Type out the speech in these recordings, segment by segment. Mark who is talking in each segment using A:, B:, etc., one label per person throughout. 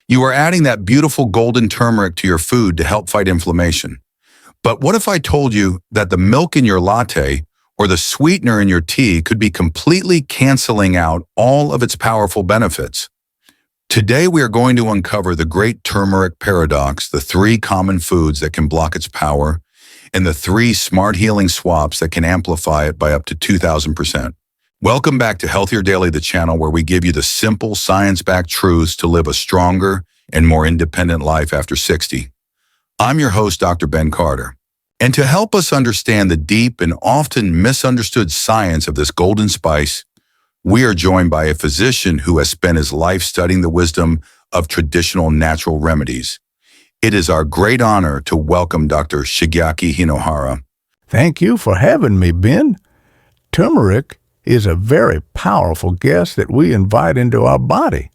A: You are adding that beautiful golden turmeric to your food to help fight inflammation. But what if I told you that the milk in your latte or the sweetener in your tea could be completely canceling out all of its powerful benefits? Today, we are going to uncover the great turmeric paradox, the 3 common foods that can block its power, and the 3 smart healing swaps that can amplify it by up to 2,000%. Welcome back to Healthier Daily, the channel where we give you the simple, science-backed truths to live a stronger and more independent life after 60. I'm your host, Dr. Ben Carter. And to help us understand the deep and often misunderstood science of this golden spice, we are joined by a physician who has spent his life studying the wisdom of traditional natural remedies. It is our great honor to welcome Dr. Shigeaki Hinohara.
B: Thank you for having me, Ben. Turmeric is a very powerful guest that we invite into our body,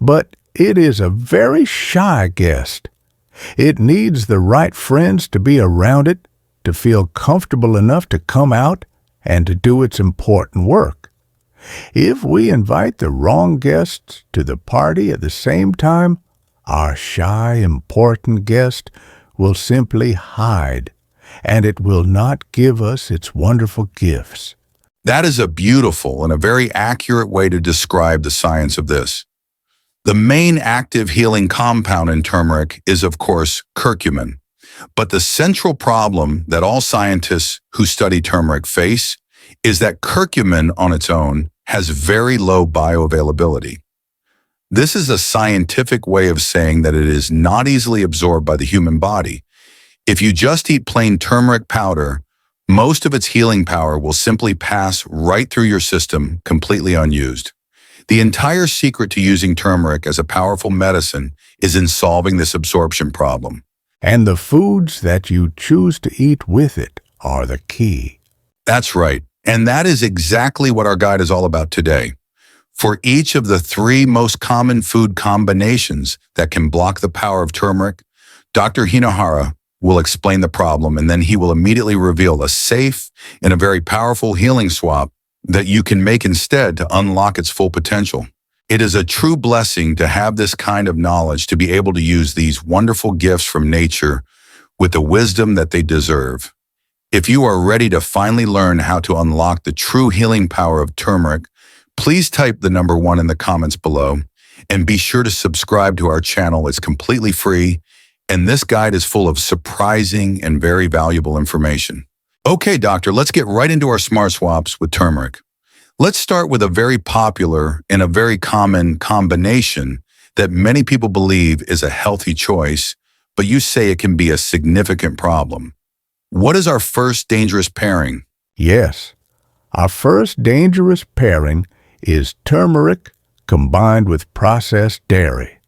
B: but it is a very shy guest. It needs the right friends to be around it, to feel comfortable enough to come out and to do its important work. If we invite the wrong guests to the party at the same time, our shy, important guest will simply hide, and it will not give us its wonderful gifts.
A: That is a beautiful and a very accurate way to describe the science of this. The main active healing compound in turmeric is, of course, curcumin. But the central problem that all scientists who study turmeric face is that curcumin on its own has very low bioavailability. This is a scientific way of saying that it is not easily absorbed by the human body. If you just eat plain turmeric powder, most of its healing power will simply pass right through your system completely unused. The entire secret to using turmeric as a powerful medicine is in solving this absorption problem.
B: And the foods that you choose to eat with it are the key.
A: That's right. And that is exactly what our guide is all about today. For each of the 3 most common food combinations that can block the power of turmeric, Dr. Hinohara will explain the problem, and then he will immediately reveal a safe and a very powerful healing swap that you can make instead to unlock its full potential. It is a true blessing to have this kind of knowledge, to be able to use these wonderful gifts from nature with the wisdom that they deserve. If you are ready to finally learn how to unlock the true healing power of turmeric, please type the number 1 in the comments below, and be sure to subscribe to our channel. It's completely free, and this guide is full of surprising and very valuable information. Okay, doctor, let's get right into our smart swaps with turmeric. Let's start with a very popular and a very common combination that many people believe is a healthy choice, but you say it can be a significant problem. What is our first dangerous pairing?
B: Yes, our first dangerous pairing is turmeric combined with processed dairy.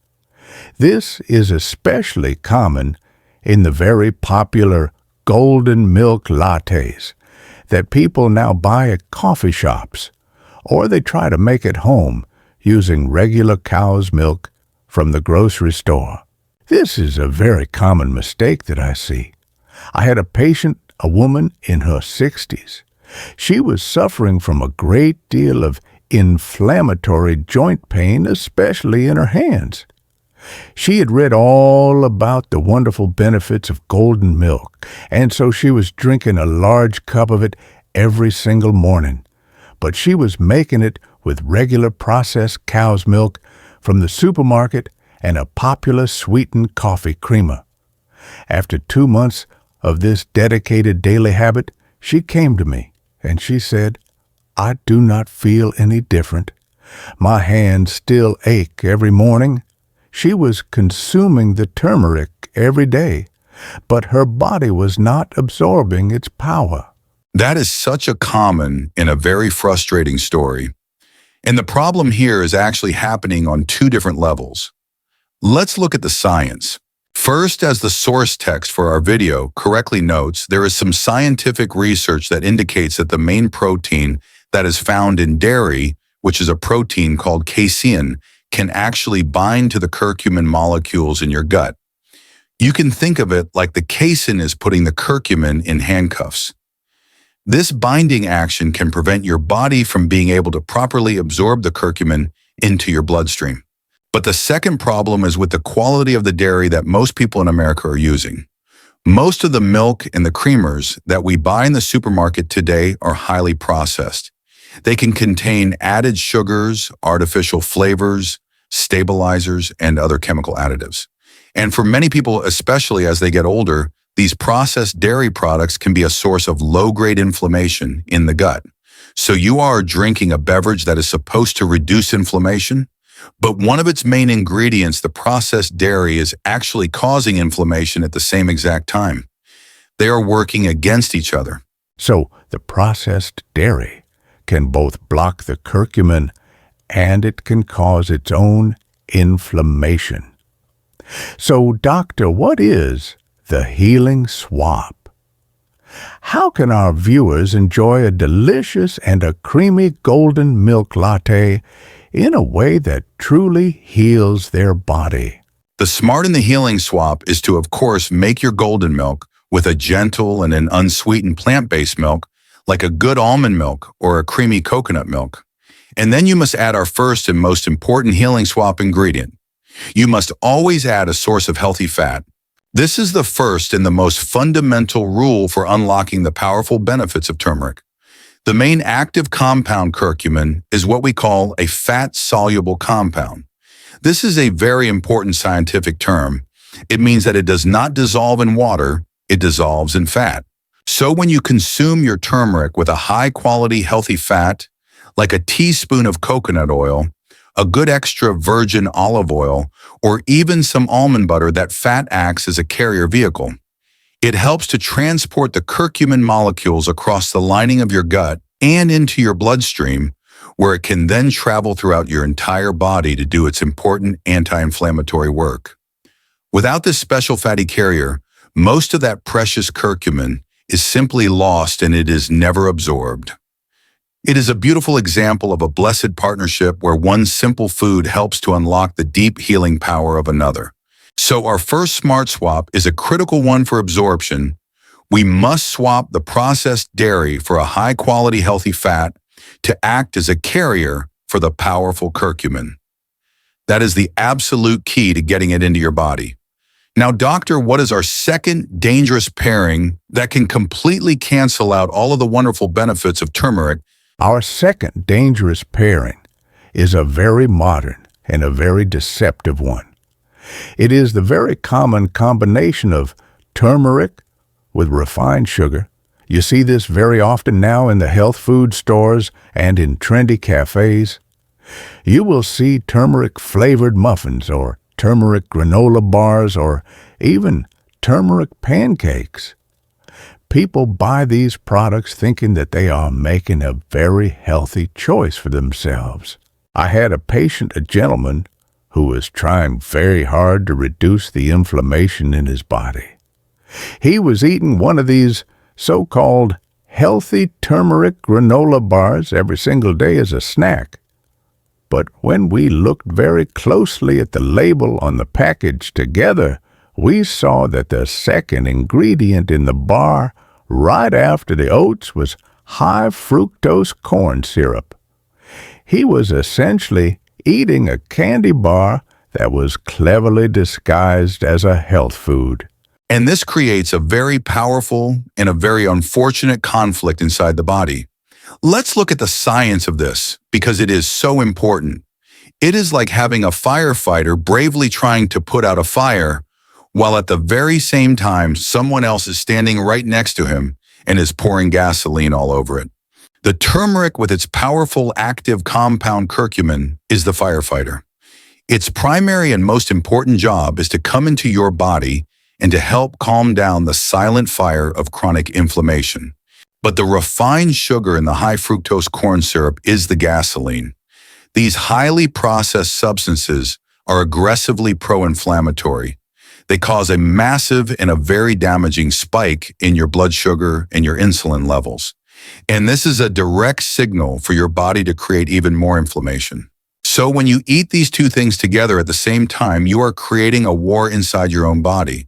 B: This is especially common in the very popular golden milk lattes that people now buy at coffee shops, or they try to make at home using regular cow's milk from the grocery store. This is a very common mistake that I see. I had a patient, a woman in her 60s. She was suffering from a great deal of inflammatory joint pain, especially in her hands. She had read all about the wonderful benefits of golden milk, and so she was drinking a large cup of it every single morning. But she was making it with regular processed cow's milk from the supermarket and a popular sweetened coffee creamer. After 2 months of this dedicated daily habit, she came to me and she said, "I do not feel any different. My hands still ache every morning." She was consuming the turmeric every day, but her body was not absorbing its power.
A: That is such a common and a very frustrating story. And the problem here is actually happening on 2 different levels. Let's look at the science. First, as the source text for our video correctly notes, there is some scientific research that indicates that the main protein that is found in dairy, which is a protein called casein, can actually bind to the curcumin molecules in your gut. You can think of it like the casein is putting the curcumin in handcuffs. This binding action can prevent your body from being able to properly absorb the curcumin into your bloodstream. But the second problem is with the quality of the dairy that most people in America are using. Most of the milk and the creamers that we buy in the supermarket today are highly processed. They can contain added sugars, artificial flavors, stabilizers, and other chemical additives. And for many people, especially as they get older, these processed dairy products can be a source of low-grade inflammation in the gut. So you are drinking a beverage that is supposed to reduce inflammation, but one of its main ingredients, the processed dairy, is actually causing inflammation at the same exact time. They are working against each other.
B: So the processed dairy can both block the curcumin and it can cause its own inflammation. So, doctor, what is the healing swap? How can our viewers enjoy a delicious and a creamy golden milk latte in a way that truly heals their body?
A: The smart in the healing swap is to, of course, make your golden milk with a gentle and an unsweetened plant-based milk, like a good almond milk or a creamy coconut milk. And then you must add our first and most important healing swap ingredient. You must always add a source of healthy fat. This is the first and the most fundamental rule for unlocking the powerful benefits of turmeric. The main active compound, curcumin, is what we call a fat-soluble compound. This is a very important scientific term. It means that it does not dissolve in water, it dissolves in fat. So when you consume your turmeric with a high-quality healthy fat, like a teaspoon of coconut oil, a good extra virgin olive oil, or even some almond butter, that fat acts as a carrier vehicle. It helps to transport the curcumin molecules across the lining of your gut and into your bloodstream, where it can then travel throughout your entire body to do its important anti-inflammatory work. Without this special fatty carrier, most of that precious curcumin is simply lost and it is never absorbed. It is a beautiful example of a blessed partnership where one simple food helps to unlock the deep healing power of another. So our first smart swap is a critical one for absorption. We must swap the processed dairy for a high-quality healthy fat to act as a carrier for the powerful curcumin. That is the absolute key to getting it into your body. Now, doctor, what is our second dangerous pairing that can completely cancel out all of the wonderful benefits of turmeric?
B: Our second dangerous pairing is a very modern and a very deceptive one. It is the very common combination of turmeric with refined sugar. You see this very often now in the health food stores and in trendy cafes. You will see turmeric-flavored muffins or turmeric granola bars or even turmeric pancakes. People buy these products thinking that they are making a very healthy choice for themselves. I had a patient, a gentleman, who was trying very hard to reduce the inflammation in his body. He was eating one of these so-called healthy turmeric granola bars every single day as a snack. But when we looked very closely at the label on the package together, we saw that the second ingredient in the bar right after the oats was high fructose corn syrup. He was essentially eating a candy bar that was cleverly disguised as a health food.
A: And this creates a very powerful and a very unfortunate conflict inside the body. Let's look at the science of this, because it is so important. It is like having a firefighter bravely trying to put out a fire, while at the very same time someone else is standing right next to him and is pouring gasoline all over it. The turmeric, with its powerful active compound curcumin, is the firefighter. Its primary and most important job is to come into your body and to help calm down the silent fire of chronic inflammation. But the refined sugar in the high fructose corn syrup is the gasoline. These highly processed substances are aggressively pro-inflammatory. They cause a massive and a very damaging spike in your blood sugar and your insulin levels. And this is a direct signal for your body to create even more inflammation. So when you eat these two things together at the same time, you are creating a war inside your own body.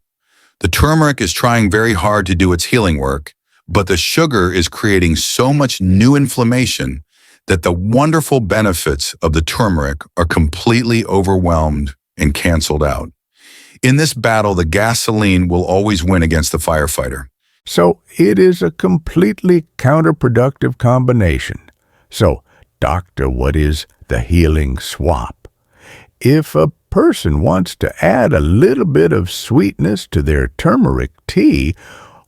A: The turmeric is trying very hard to do its healing work, but the sugar is creating so much new inflammation that the wonderful benefits of the turmeric are completely overwhelmed and canceled out. In this battle, the gasoline will always win against the firefighter.
B: So it is a completely counterproductive combination. So, doctor, what is the healing swap? If a person wants to add a little bit of sweetness to their turmeric tea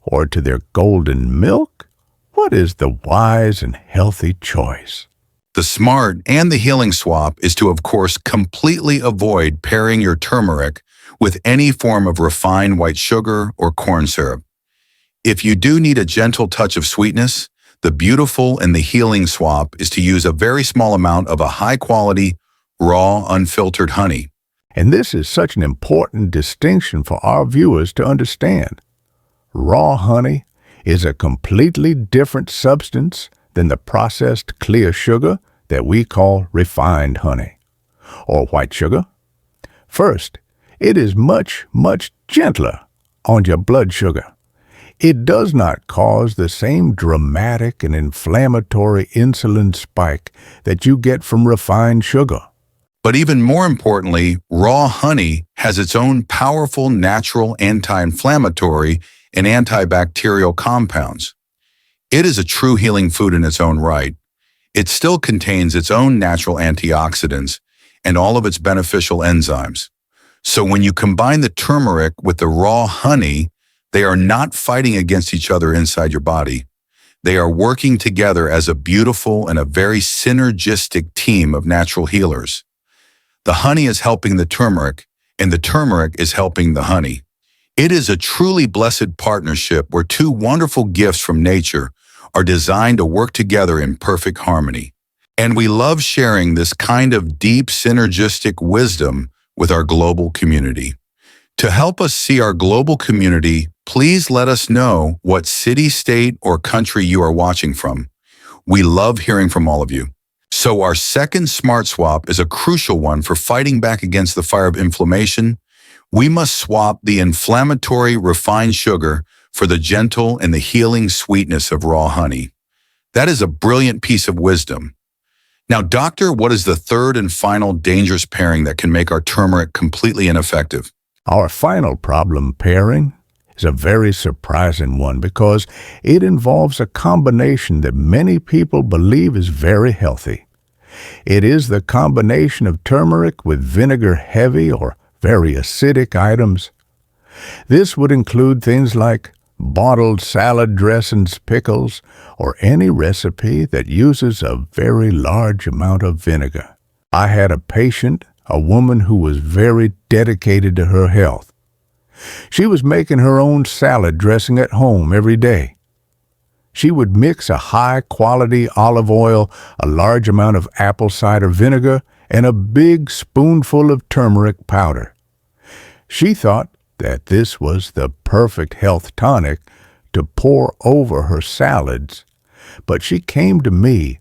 B: or to their golden milk, what is the wise and healthy choice?
A: The smart and the healing swap is to, of course, completely avoid pairing your turmeric with any form of refined white sugar or corn syrup. If you do need a gentle touch of sweetness, the beautiful and the healing swap is to use a very small amount of a high-quality, raw, unfiltered honey.
B: And this is such an important distinction for our viewers to understand. Raw honey is a completely different substance than the processed clear sugar that we call refined honey, or white sugar. First, it is much, much gentler on your blood sugar. It does not cause the same dramatic and inflammatory insulin spike that you get from refined sugar.
A: But even more importantly, raw honey has its own powerful natural anti-inflammatory and antibacterial compounds. It is a true healing food in its own right. It still contains its own natural antioxidants and all of its beneficial enzymes. So when you combine the turmeric with the raw honey, they are not fighting against each other inside your body. They are working together as a beautiful and a very synergistic team of natural healers. The honey is helping the turmeric, and the turmeric is helping the honey. It is a truly blessed partnership where two wonderful gifts from nature are designed to work together in perfect harmony. And we love sharing this kind of deep synergistic wisdom with our global community. To help us see our global community, please let us know what city, state, or country you are watching from. We love hearing from all of you. So our second smart swap is a crucial one for fighting back against the fire of inflammation. We must swap the inflammatory refined sugar for the gentle and the healing sweetness of raw honey. That is a brilliant piece of wisdom. Now, doctor, what is the third and final dangerous pairing that can make our turmeric completely ineffective?
B: Our final problem pairing is a very surprising one because it involves a combination that many people believe is very healthy. It is the combination of turmeric with vinegar-heavy or very acidic items. This would include things like bottled salad dressings, pickles, or any recipe that uses a very large amount of vinegar. I had a patient, a woman who was very dedicated to her health. She was making her own salad dressing at home every day. She would mix a high-quality olive oil, a large amount of apple cider vinegar, and a big spoonful of turmeric powder. She thought that this was the perfect health tonic to pour over her salads, but she came to me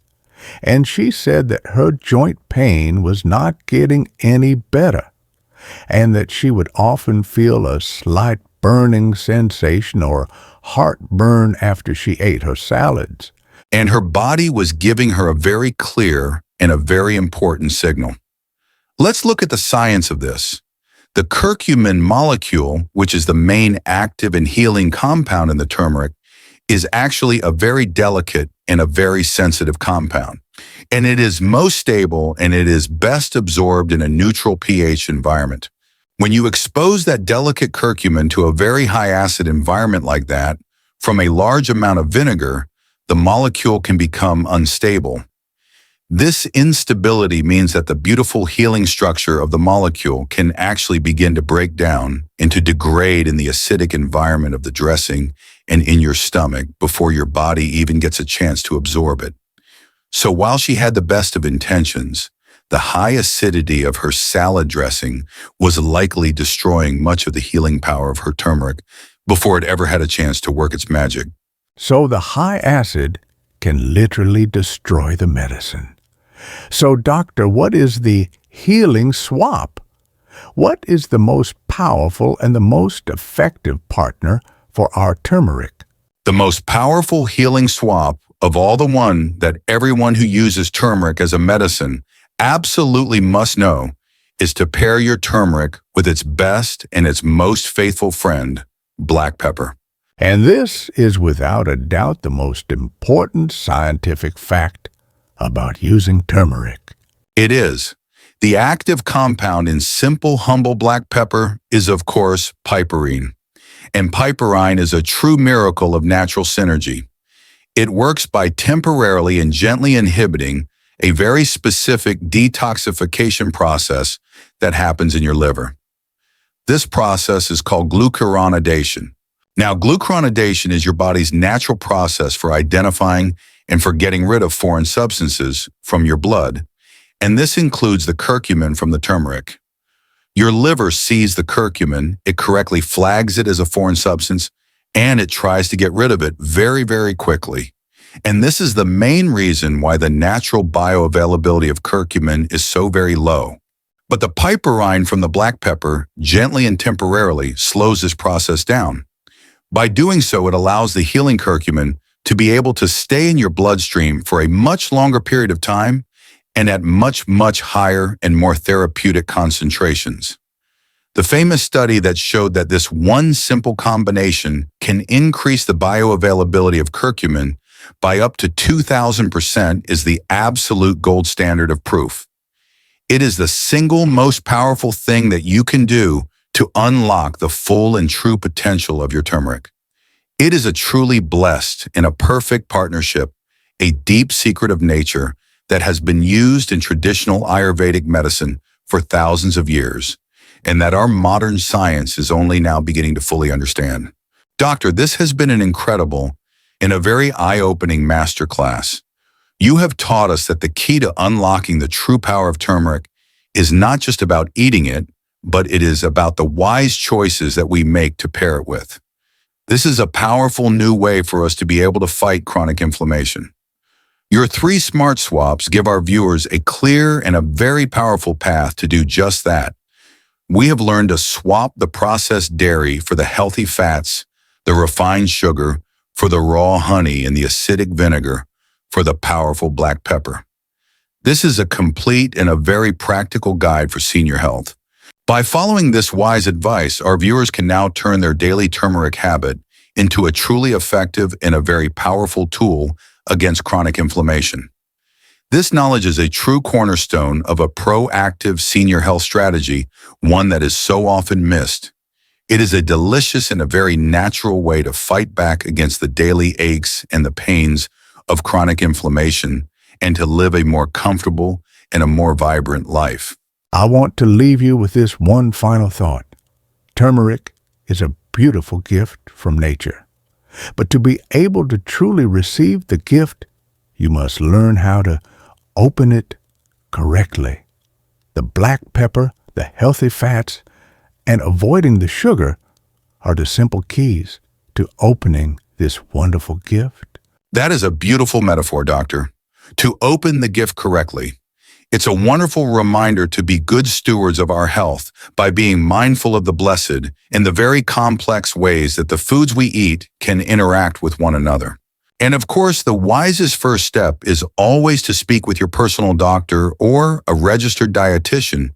B: and she said that her joint pain was not getting any better and that she would often feel a slight burning sensation or heartburn after she ate her salads.
A: And her body was giving her a very clear and a very important signal. Let's look at the science of this. The curcumin molecule, which is the main active and healing compound in the turmeric, is actually a very delicate and a very sensitive compound. And it is most stable and it is best absorbed in a neutral pH environment. When you expose that delicate curcumin to a very high acid environment like that, from a large amount of vinegar, the molecule can become unstable. This instability means that the beautiful healing structure of the molecule can actually begin to break down and to degrade in the acidic environment of the dressing and in your stomach before your body even gets a chance to absorb it. So while she had the best of intentions, the high acidity of her salad dressing was likely destroying much of the healing power of her turmeric before it ever had a chance to work its magic.
B: So the high acid can literally destroy the medicine. So, doctor, what is the healing swap? What is the most powerful and the most effective partner for our turmeric?
A: The most powerful healing swap of all the one that everyone who uses turmeric as a medicine absolutely must know is to pair your turmeric with its best and its most faithful friend, black pepper.
B: And this is without a doubt the most important scientific fact about using turmeric.
A: It is. The active compound in simple, humble black pepper is, of course, piperine. And piperine is a true miracle of natural synergy. It works by temporarily and gently inhibiting a very specific detoxification process that happens in your liver. This process is called glucuronidation. Now, glucuronidation is your body's natural process for identifying and for getting rid of foreign substances from your blood, and this includes the curcumin from the turmeric. Your liver sees the curcumin, it correctly flags it as a foreign substance, and it tries to get rid of it very, very quickly. And this is the main reason why the natural bioavailability of curcumin is so very low. But the piperine from the black pepper gently and temporarily slows this process down. By doing so, it allows the healing curcumin to be able to stay in your bloodstream for a much longer period of time and at much, much higher and more therapeutic concentrations. The famous study that showed that this one simple combination can increase the bioavailability of curcumin by up to 2,000% is the absolute gold standard of proof. It is the single most powerful thing that you can do to unlock the full and true potential of your turmeric. It is a truly blessed and a perfect partnership, a deep secret of nature that has been used in traditional Ayurvedic medicine for thousands of years, and that our modern science is only now beginning to fully understand. Doctor, this has been an incredible and a very eye-opening masterclass. You have taught us that the key to unlocking the true power of turmeric is not just about eating it, but it is about the wise choices that we make to pair it with. This is a powerful new way for us to be able to fight chronic inflammation. Your 3 smart swaps give our viewers a clear and a very powerful path to do just that. We have learned to swap the processed dairy for the healthy fats, the refined sugar, for the raw honey and the acidic vinegar, for the powerful black pepper. This is a complete and a very practical guide for senior health. By following this wise advice, our viewers can now turn their daily turmeric habit into a truly effective and a very powerful tool against chronic inflammation. This knowledge is a true cornerstone of a proactive senior health strategy, one that is so often missed. It is a delicious and a very natural way to fight back against the daily aches and the pains of chronic inflammation and to live a more comfortable and a more vibrant life.
B: I want to leave you with this one final thought. Turmeric is a beautiful gift from nature. But to be able to truly receive the gift, you must learn how to open it correctly. The black pepper, the healthy fats, and avoiding the sugar are the simple keys to opening this wonderful gift.
A: That is a beautiful metaphor, Doctor. To open the gift correctly. It's a wonderful reminder to be good stewards of our health by being mindful of the blessed in the very complex ways that the foods we eat can interact with one another. And of course, the wisest first step is always to speak with your personal doctor or a registered dietitian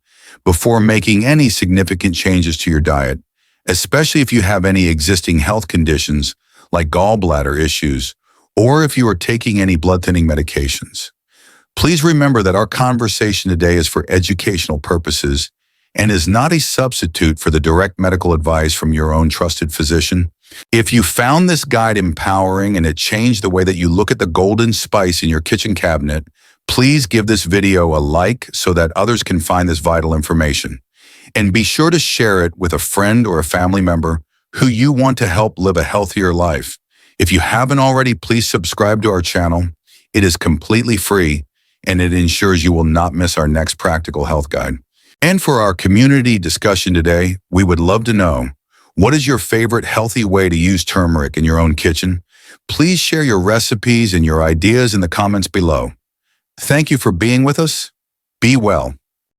A: before making any significant changes to your diet, especially if you have any existing health conditions like gallbladder issues or if you are taking any blood-thinning medications. Please remember that our conversation today is for educational purposes and is not a substitute for the direct medical advice from your own trusted physician. If you found this guide empowering and it changed the way that you look at the golden spice in your kitchen cabinet, please give this video a like so that others can find this vital information. And be sure to share it with a friend or a family member who you want to help live a healthier life. If you haven't already, please subscribe to our channel. It is completely free, and it ensures you will not miss our next practical health guide. And for our community discussion today, we would love to know, what is your favorite healthy way to use turmeric in your own kitchen? Please share your recipes and your ideas in the comments below. Thank you for being with us. Be well.